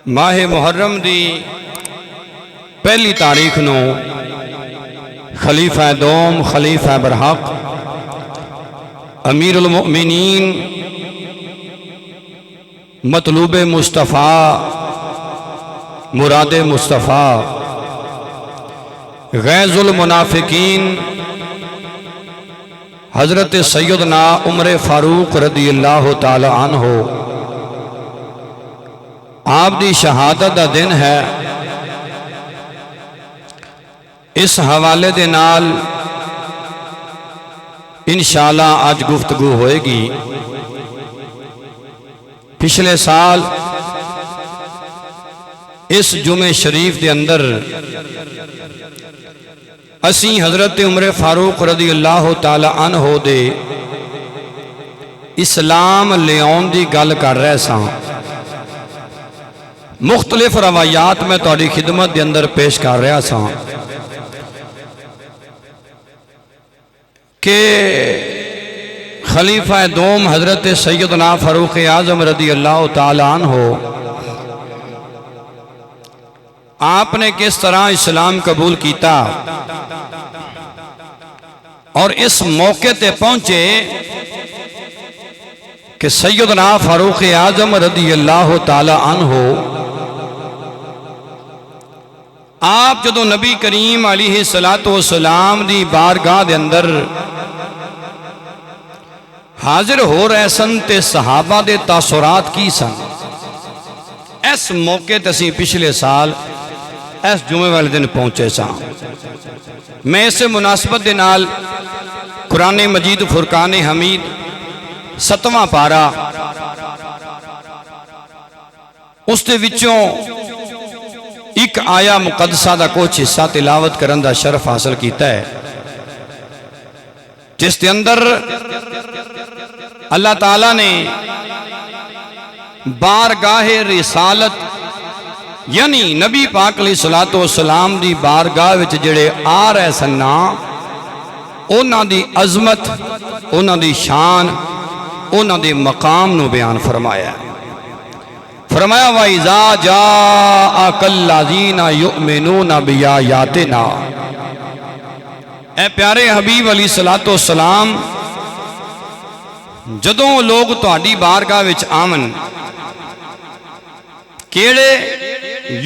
ماہ محرم دی پہلی تاریخ نو خلیفہ دوم خلیفہ برحق امیر المؤمنین مطلوب مصطفیٰ مراد مصطفیٰ غیظ المنافقین حضرت سیدنا عمر فاروق رضی اللہ تعالی عنہ آپ دی شہادت دا دن ہے۔ اس حوالے دے نال انشاءاللہ آج گفتگو ہوئے گی۔ پچھلے سال اس جمعہ شریف دے اندر اسی حضرت عمر فاروق رضی اللہ تعالی عنہ دے اسلام لیاؤن دی گل کر رہے ساں۔ مختلف روایات میں تہاڈی خدمت دے اندر پیش کر رہا ساں کہ خلیفہ دوم حضرت سیدنا فاروق اعظم رضی اللہ تعالی عنہ آپ نے کس طرح اسلام قبول کیتا اور اس موقع تے پہنچے کہ سیدنا فاروق اعظم رضی اللہ تعالی عنہ آپ جدو نبی کریم علیہ السلام دی بارگاہ دے اندر حاضر ہو رہے سن تے صحابہ دے تاثرات کی سن۔ اس موقع تے اسی پچھلے سال اس جمعے والے دن پہنچے ساں۔ میں اس مناسبت دے نال قرآن مجید فرقان حمید 7واں پارا اس دے وچوں ایک آیا مقدسہ دا کچھ حصہ تلاوت کرن دا شرف حاصل کیتا ہے، جس دے اندر اللہ تعالیٰ نے بارگاہ رسالت یعنی نبی پاک علیہ السلام دی بارگاہ وچ جڑے آ رہے سننا انہاں دی عظمت، انہاں دی شان، انہاں دی مقام نو بیان فرمایا ہے۔ فرمایا وَإِذَا جَاءَكَ الَّذِينَ يُؤْمِنُونَ بِآيَاتِنَا، اے پیارے حبیب علیہ السلام جدوں لوگ تہاڈی بارگاہ وچ آون، کیڑے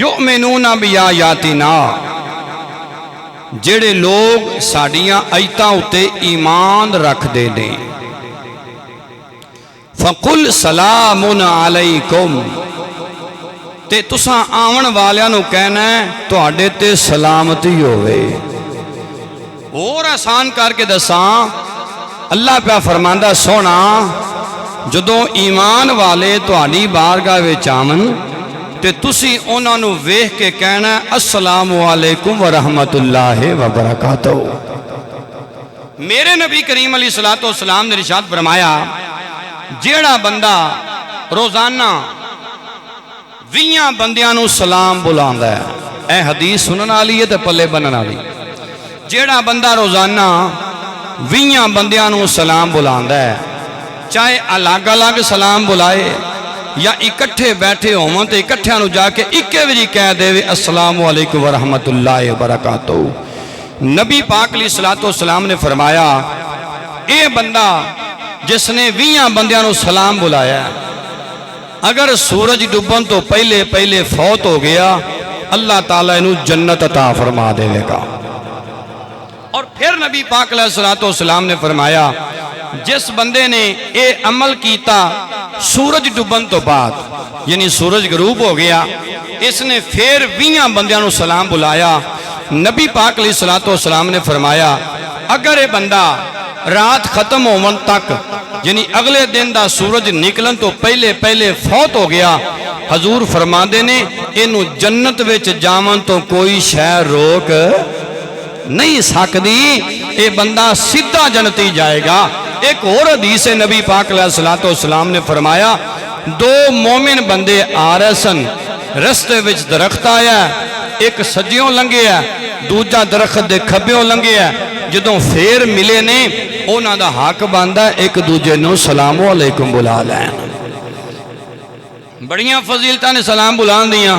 یؤمنون بآیاتنا، جڑے لوگ ساڈیاں آیتاں اُتے ایمان رکھ دے نے، فَقُلْ سَلَامٌ عَلَيْكُمْ، تے تساں آون والیاں نو کہنا ہے تہاڈے تے سلامتی ہوئے۔ اور آسان کر کے دساں، اللہ پہ فرماندہ سونا جدوں ایمان والے تہاڈی بارگاہ وچ آون تے تسی انہاں نو ویکھ کے کہنا ہے السلام علیکم ورحمت اللہ وبرکاتہ۔ میرے نبی کریم علیہ السلام نے ارشاد فرمایا جیڑا بندہ روزانہ 20 بندیاں نو سلام بلاندا ہے، اے حدیث سنن والی ہے تے پلے بنن والی، جیڑا بندہ روزانہ 20 بندیاں نو سلام بلاندا ہے، چاہے الگ الگ سلام بلائے یا اکٹھے بیٹھے ہون تے اکٹھیاں نو جا کے اکے وچ کہہ دے السلام علیکم ورحمت اللہ وبرکاتہ۔ نبی پاک علیہ السلام نے فرمایا اے بندہ جس نے 20 بندیاں نو سلام بلایا ہے، اگر سورج ڈوبن تو پہلے پہلے فوت ہو گیا اللہ تعالیٰ انہوں جنت عطا فرما دے گا۔ اور پھر نبی پاک علیہ السلام نے فرمایا جس بندے نے اے عمل کیتا سورج ڈوبن تو بعد یعنی سورج غروب ہو گیا، اس نے پھر 20 بندیاں نو سلام بلایا، نبی پاک علیہ السلام نے فرمایا اگر اے بندہ رات ختم ہون تک یعنی اگلے دن دا سورج نکلن تو پہلے پہلے فوت ہو گیا، حضور فرماندے نے انہوں جنت وچ جاون تو کوئی شے روک نہیں سکدی، اے بندہ سیدھا جنتی جائے گا۔ ایک اور حدیث نبی پاک علیہ السلام نے فرمایا 2 مومن بندے آ رہے سن، رستے وچ درخت آیا ہے، ایک سجیوں لنگے ہے دوجا درخت دے کھبیوں لنگے ہے، جدوں پھر ملے نے انہاں دا حق بندا ایک دوجے نو سلام علیکم بلا لین۔ بڑیاں فضیلتاں نے سلام بلان دیاں،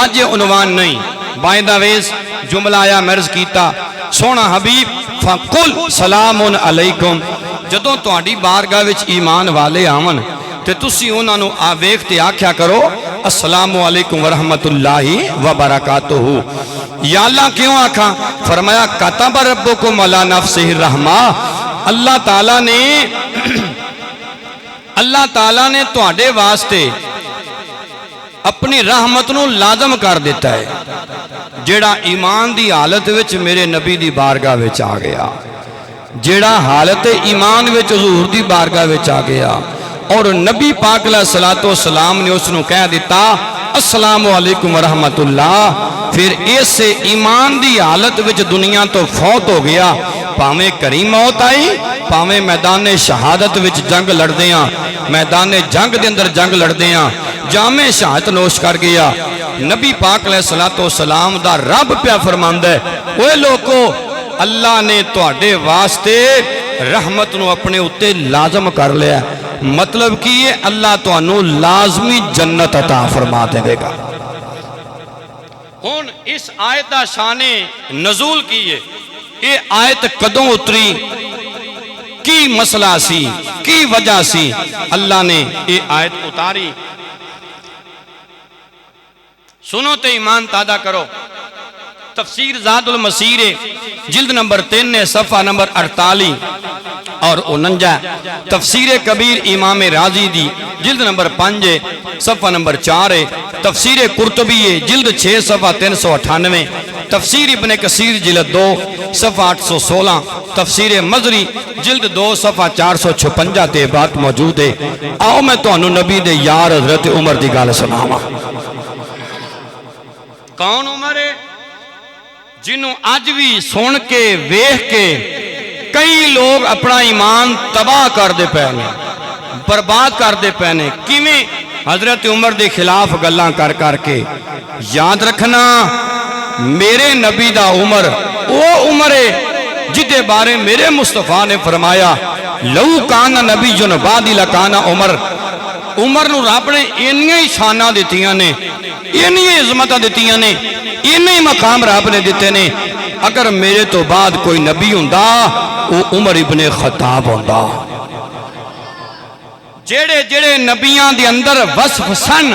اج یہ عنوان نہیں، بائندہ ویز جملہ آیا مرض کیتا، سونا حبیب فقل سلام علیکم، جدوں تہاڈی بارگاہ وچ ایمان والے آون تے تسی انہاں نوں ویکھ تے آکھیا کرو السلام علیکم ورحمت اللہ وبرکاتہ۔ یا اللہ کیوں آکھاں؟ فرمایا کتب ربکم علی نفسہ الرحمہ، اللہ تعالیٰ نے تہاڈے واسطے اپنی رحمت نو لازم کر دیتا ہے، جیڑا ایمان دی حالت وچ میرے نبی دی بارگاہ وچ آ گیا، جیڑا حالت ایمان وچ حضور دی بارگاہ وچ آ گیا اور نبی پاک علیہ الصلوۃ والسلام نے اس نو کہہ دیتا السلام علیکم ورحمت اللہ، پھر اس ایمان دی حالت وچ دنیا تو فوت ہو گیا، پاویں کریم موت آئی، پاویں میدان شہادت وچ جنگ لڑدیاں، میدان جنگ دے اندر جنگ لڑدیاں جامع شہادت نوش کر گیا۔ نبی پاک علیہ الصلوۃ والسلام دا رب پیا فرماندا ہے اوے لوکو اللہ نے تواڈے واسطے رحمت نو اپنے اتے لازم کر لیا، مطلب کہ یہ اللہ تانوں لازمی جنت عطا فرما دے گا۔ ہن اس آیت دا شان نزول کی ہے، یہ آیت کدوں اتری، کی مسئلہ سی، کی وجہ سی اللہ نے یہ آیت اتاری؟ سنو تے ایمان تازہ کرو۔ تفسیر زاد المسیر جلد نمبر 3 صفحہ نمبر 48 اور 49، تفسیر کبیر امام رازی دی جلد نمبر 5 صفحہ نمبر 4، تفسیر قرطبی جلد 6 صفحہ 398، تفسیر ابن کثیر جلد 2 صفحہ 816، تفسیر مزری جلد 2 صفحہ 456 تے بات موجود ہے۔ آؤ میں تانوں نبی دے یار حضرت عمر دی گل سناواں۔ کون عمر ہے؟ جنہوں آج بھی سن کے ویکھ کے کئی لوگ اپنا ایمان تباہ کر دے پہنے، برباد کر دے پہنے، کیویں؟ حضرت عمر دے خلاف گلاں کر کے۔ یاد رکھنا میرے نبی دا عمر وہ عمر ہے جدے بارے میرے مصطفیٰ نے فرمایا لو کان نبی جن بعدی لکانا عمر، عمر نو رب نے انہی شانہ دیتیاں نے، انہی عظمتہ دیتیاں نے، انہی مقام رب نے دیتے نے، اگر میرے تو بعد کوئی نبی ہوندہ وہ عمر ابن خطاب ہوندہ۔ جڑے نبیاں دے اندر وصف سن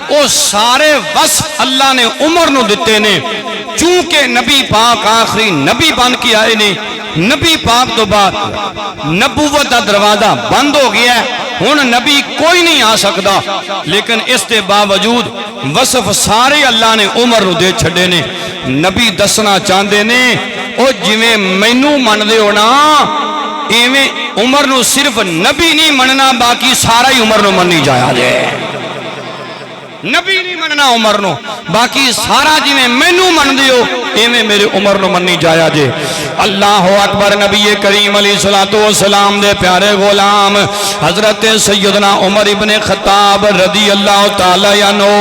وہ سارے وصف اللہ نے عمر نو دیتے نے، چونکہ نبی پاک آخری نبی بن کے آئے نے، نبی پاک تو بعد نبوت دا دروازہ بند ہو گیا ہے، ہن نبی کوئی نہیں آ سکتا، لیکن اس کے باوجود وصف سارے اللہ نے عمر نو دے چھڑے نے۔ نبی دسنا چاہندے نے او جویں مینوں مندے ہو نا ایویں عمر نو صرف نبی نہیں مننا، باقی سارا ہی عمر نو منی جایا جائے۔ نبی نہیں مننا عمر نو، باقی سارا جی میں مینوں من دیو ایویں میرے عمر نو منی جایا جے۔ اللہ اکبر۔ نبی کریم علیہ السلام دے پیارے غلام حضرت سیدنا عمر ابن خطاب رضی اللہ تعالی عنہ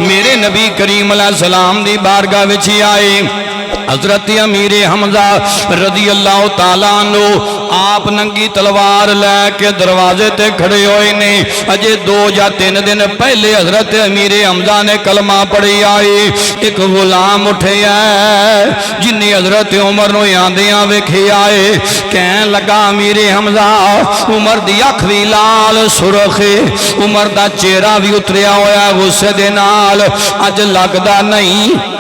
میرے نبی کریم علیہ السلام دی بارگاہ وچ آئے۔ حضرت امیر حمزہ رضی اللہ تعالیٰ عنہ آپ ننگی تلوار لے کے دروازے تے کھڑے ہوئے نے، اجے 2 یا 3 دن پہلے حضرت امیر حمزہ نے کلمہ پڑھی آئی۔ ایک غلام اٹھے آئے جنہی حضرت عمر نو یاندیاں ویکھے آئے، کہن لگا امیر حمزہ عمر دی اکھ وی لال سرخ، عمر دا چہرہ بھی اتریا ہویا غصے دے نال، اج لگدا نہیں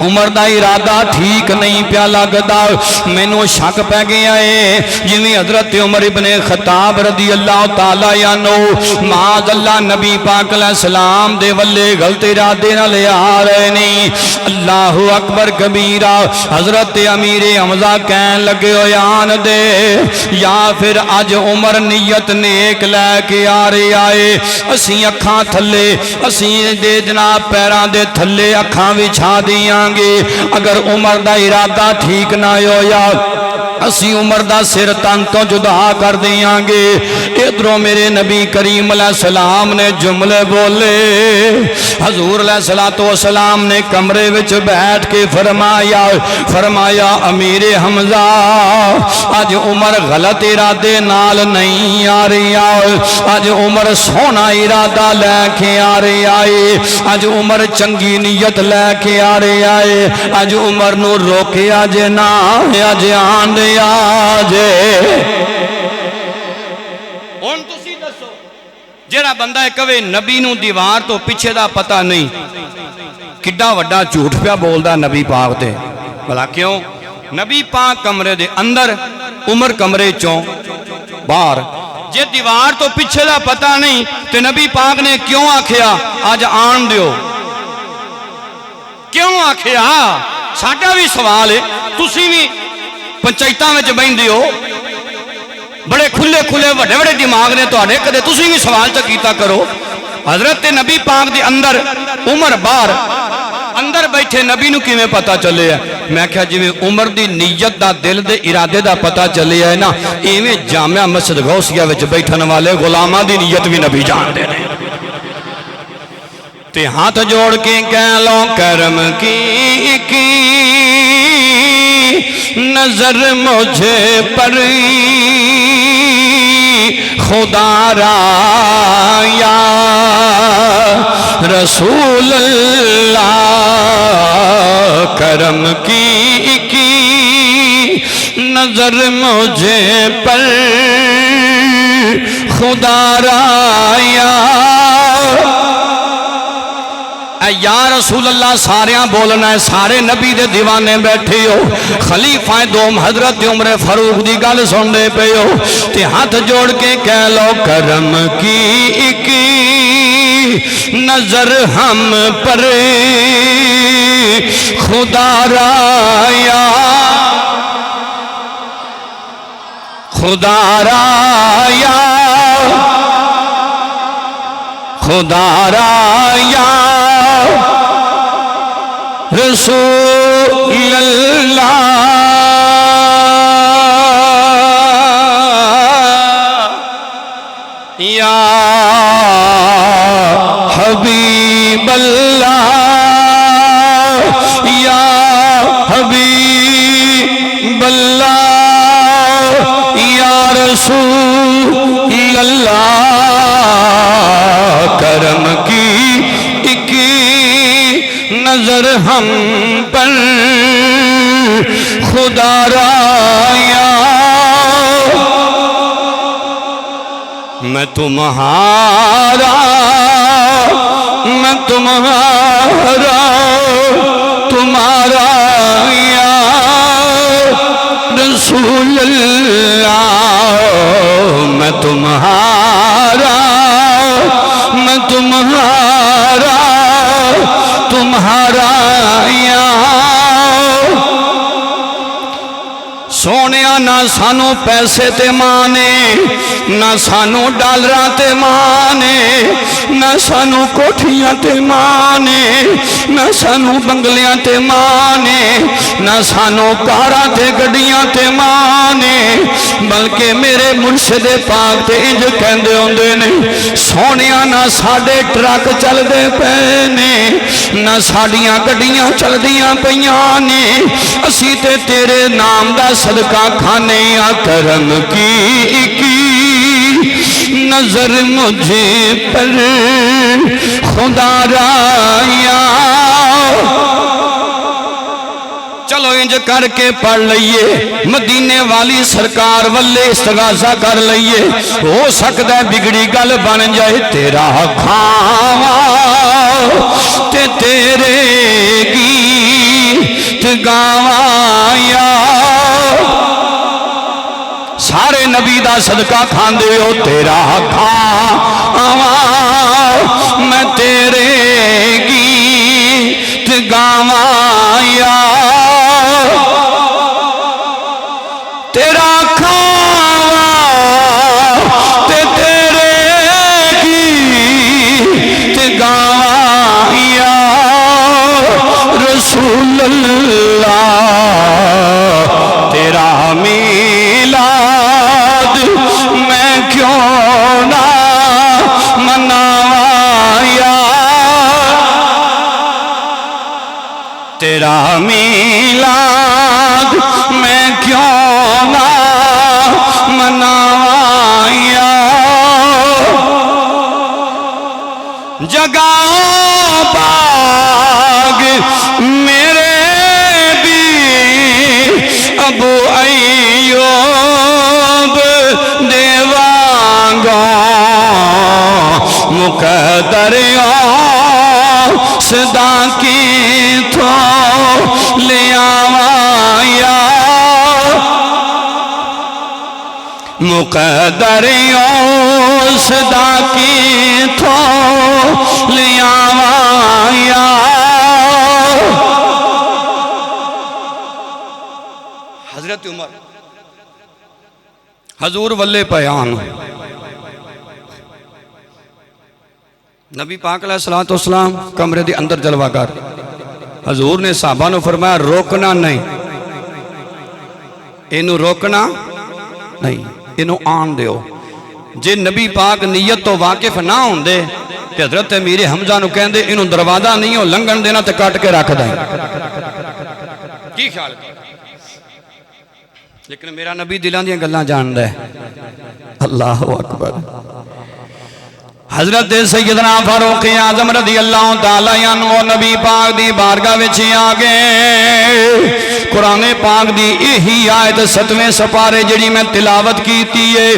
عمر دا ارادہ ٹھیک نہیں پیا لگدا، مینوں شک پہ گیا ہے جویں حضرت عمر ابن خطاب رضی اللہ تعالی عنہ معاذ اللہ نبی پاک علیہ السلام دے ولے غلط ارادے نال آ رہے نہیں۔ اللہ اکبر کبیرہ۔ حضرت امیر حمزہ کہن لگے ہو آن دے، یا پھر اج عمر نیت نیک لے کے آ رہے آئے، اسی اکھاں تھلے، اسی دے جناب پیران دے تھلے اکھاں وچھا دیاں گے اگر عمر دا ارادہ ٹھیک نہ ہویا اسی عمر دا سر تن تو جدا کر دیاں گے ادھروں میرے نبی کریم علیہ السلام نے جملے بولے حضور علیہ السلام نے کمرے وچ بیٹھ کے فرمایا امیر حمزہ آج عمر غلط ارادے نال نہیں آ رہی آج عمر سونا ارادہ لے کے آ رہی آئے آج عمر چنگی نیت لے کے آ رہی آئے آج عمر نو روکے آج نہ آج آن دے آجے ہن تسی دسو جیڑا بندہ کہے نبی نو دیوار تو پیچھے دا پتہ نہیں کڈا وڈا جھوٹ پیا بولدا نبی پاک تے بھلا کیوں نبی پاک کمرے دے اندر عمر کمرے چوں باہر جے دیوار تو پیچھے دا پتہ نہیں تے نبی پاک نے کیوں آکھیا آج آن دیو کیوں آکھیا ساڈا بھی سوال ہے تسی بھی پنچایتاں وچ بہندے ہو بڑے کھلے وڈے وڈے دماغ نے تواڈے کدے تسی بھی سوال چ کیتا کرو حضرت نبی پاک دے اندر عمر باہر اندر بیٹھے نبی نو کیویں پتہ چلے ہے میں کہا جویں عمر دی نیت دا دل دے ارادے دا پتہ چلے ہے نا ایویں جامع مسجد غوثیہ وچ بیٹھن والے غلاماں دی نیت بھی نبی جان دے نے تے ہاتھ جوڑ کے کہہ لو کرم کی نظر مجھے پر خدا را یا رسول اللہ کرم کی نظر مجھے پر خدا را یا رسول اللہ ساریاں بولنا ہے سارے نبی دے دیوانے بیٹھے ہو خلیفہ دوم حضرت عمر فاروق دی گل سننے پہ ہو تے ہاتھ جوڑ کے کہہ لو کرم کی نظر ہم پر خدا را یا خدا را یا خدا را یا رسول اللہ یا حبیب اللہ یا حبیب اللہ یا رسول اللہ کرم کی نظر ہم پر خدا را یا میں تمہارا تمہارا یا رسول اللہ میں تمہارا تمہارا یا سونیا نہ سانو پیسے تے مانے نہ سانو ڈالراں تے مانے نہ سانو کوٹھیاں تے مانے نہ سانو بنگلیاں تے مانے نہ سانو کاراں تے گڈیاں تے مانے بلکہ میرے مرشد پاک تے انج کہندے ہوندے نے سونیا نہ ساڈے ٹرک چل دے پے نے نہ ساڈیاں گڈیاں چل دیاں پیاں نے اسی تے تیرے نام دا صدقہ کھانے یا کرم کی نظر مجھے پر خدا را یا چلو انج کر کے پڑھ لئیے مدینے والی سرکار والے استغاثہ کر لئیے ہو سکتا ہے بگڑی گل بن جائے تیرا کھاوا تے تیرے گیت گاواں یا سارے نبی دا صدقہ کھاندے ہو تیرا کھاواں میں تیرے گیت گاواں یا تیرا کھاواں تے تیرے گیت گاواں یا رسول اللہ تیرا میلاد میں کیوں نہ مناواں یار، تیرا میلاد میں کیوں نہ مناواں یار، جگہ باغ میرے بھی ابو ایوب دیوانگا مقدر صدا کی تھو لے آواں یار، مقدر صدا کی تھو لے آواں یار۔ حضرت عمر حضور ولے پیان، نبی پاک علیہ السلام کمرے دی اندر جلوہ کر، حضور نے صحابہ نو فرمایا روکنا نہیں، اینو روکنا نہیں، اینو آن دیو۔ جے نبی پاک نیت تو واقف نہ ہوں دے کہ حضرت امیر حمزہ نو کہن دے اینو دروازہ نہیں ہو لنگن دینا تے کٹ کے رکھ دیں، کی خیال کر؟ لیکن میرا نبی دلان دیاں گلاں جان دے۔ اللہ اکبر۔ حضرت سیدنا فاروق اعظم رضی اللہ تعالیٰ عنہ نبی پاک دی بارگاہ وچ آگے قرآن پاک دی یہی آیت 7ویں سپارے جڑی میں تلاوت کیتی ہے،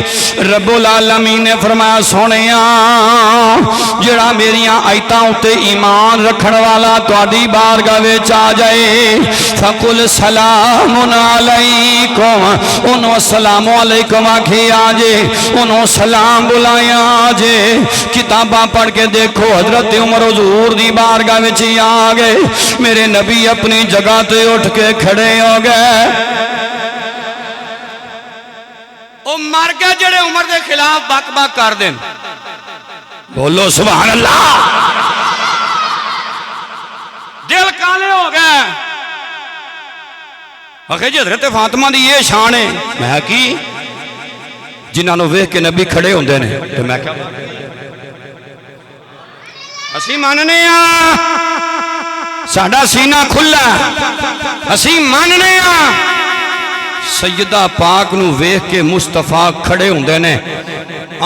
رب العالمین نے فرمایا سونیاں جڑا میریاں آیتاں اُتے ایمان رکھن والا تواڈی بارگاہ وچ آ جائے فقل سلام علیکم، انہوں السلام علیکم آکھی آجے، انہوں سلام بلایا آجے۔ کتاباں پڑھ کے دیکھو حضرت عمر حضور دی بارگاہ وچ آ گئے، میرے نبی اپنی جگہ تے اٹھ کے کھڑے ہو گئے۔ او مر گئے جڑے عمر دے خلاف بک بک کر دیں، بولو سبحان اللہ۔ دل کالے ہو گئے، آخر جی حضرت فاطمہ دی یہ شان ہے، میں کی جنہاں نو ویکھ کے نبی کھڑے ہوندے نے تو میں کیا اسی ماننے ساڈا سینہ کھلا، اسی ماننے سیدہ پاک نو ویکھ کے مصطفیٰ کھڑے ہوندے نے،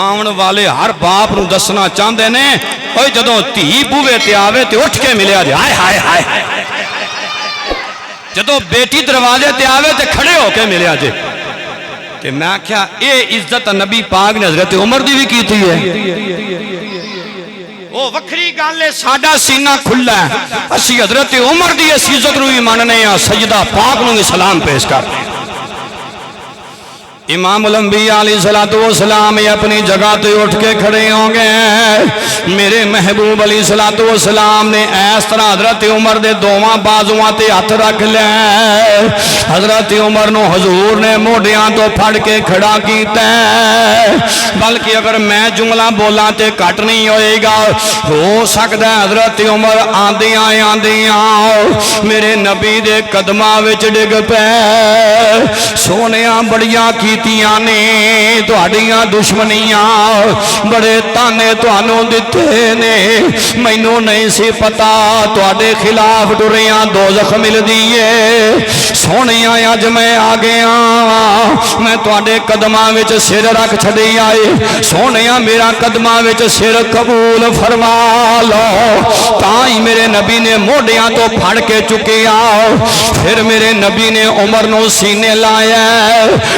آون والے ہر باپ نو دسنا چاہندے نے اوے جدوں دھی بوے تے آوے تے اٹھ کے ملیا جائے، ہائے ہائے ہائے، جدوں بیٹی دروازے تے آوے تے کھڑے ہو کے ملیا جائے۔ کہ میں کیا اے عزت نبی پاک نے حضرت عمر دی بھی کی تھی ہے، وہ وکھری گالے ساڈا سینہ کھلا ہے، اسی حضرت عمر دی اس عزت نو بھی ماننے ہیں، سجدہ پاک نو بھی سلام پیش کرتے ہیں۔ امام الانبیاء علیہ السلام اپنی جگہ تے اٹھ کے کھڑے ہوں گے، میرے محبوب علیہ السلام نے اس طرح حضرت عمر دے دوواں بازواں تے ہاتھ رکھ لے، حضرت عمر نو حضور نے موڈیاں تو پھڑ کے کھڑا کیتا ہے، بلکہ اگر میں جملہ بولاں تے کٹ نہیں ہوئے گا، ہو سکتا ہے حضرت عمر آندیاں میرے نبی دے قدماں وچ ڈگ پے، سونیاں بڑیاں کی نے تہاڈیاں دشمنیاں بڑے تانے تہانوں دتے نے، مینوں نہیں سی پتا تہاڈے خلاف ٹریاں دوزخ ملدی ہے، سونیاں اج میں آ گیا، میں تہاڈے قدماں وچ سر رکھ چھڈی آئے، سونیاں میرا قدماں وچ سر قبول فرما لو، تاں ہی میرے نبی نے موڈیاں تو پھڑ کے چکیا، پھر میرے نبی نے عمر نو سینے لایا،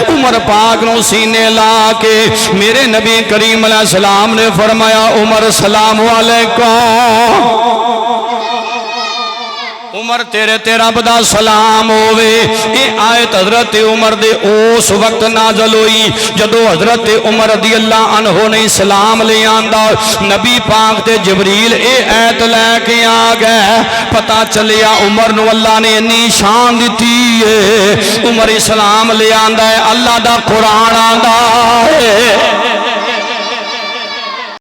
عمر پاک نو سینے لا کے میرے نبی کریم علیہ السلام نے فرمایا عمر سلام علیکم، عمر تیرے رب دا سلام ہوئے۔ اے آیت حضرت عمر دے اس وقت نازل ہوئی جدو حضرت عمر رضی اللہ عنہ نے سلام لے آندا، نبی پاک تے جبریل اے آیت لے کے آ گئے، پتہ چلیا عمر نو اللہ نے اتنی شان دیتی ہے، عمر اسلام لے آندا ہے، اللہ دا قرآن آندا ہے۔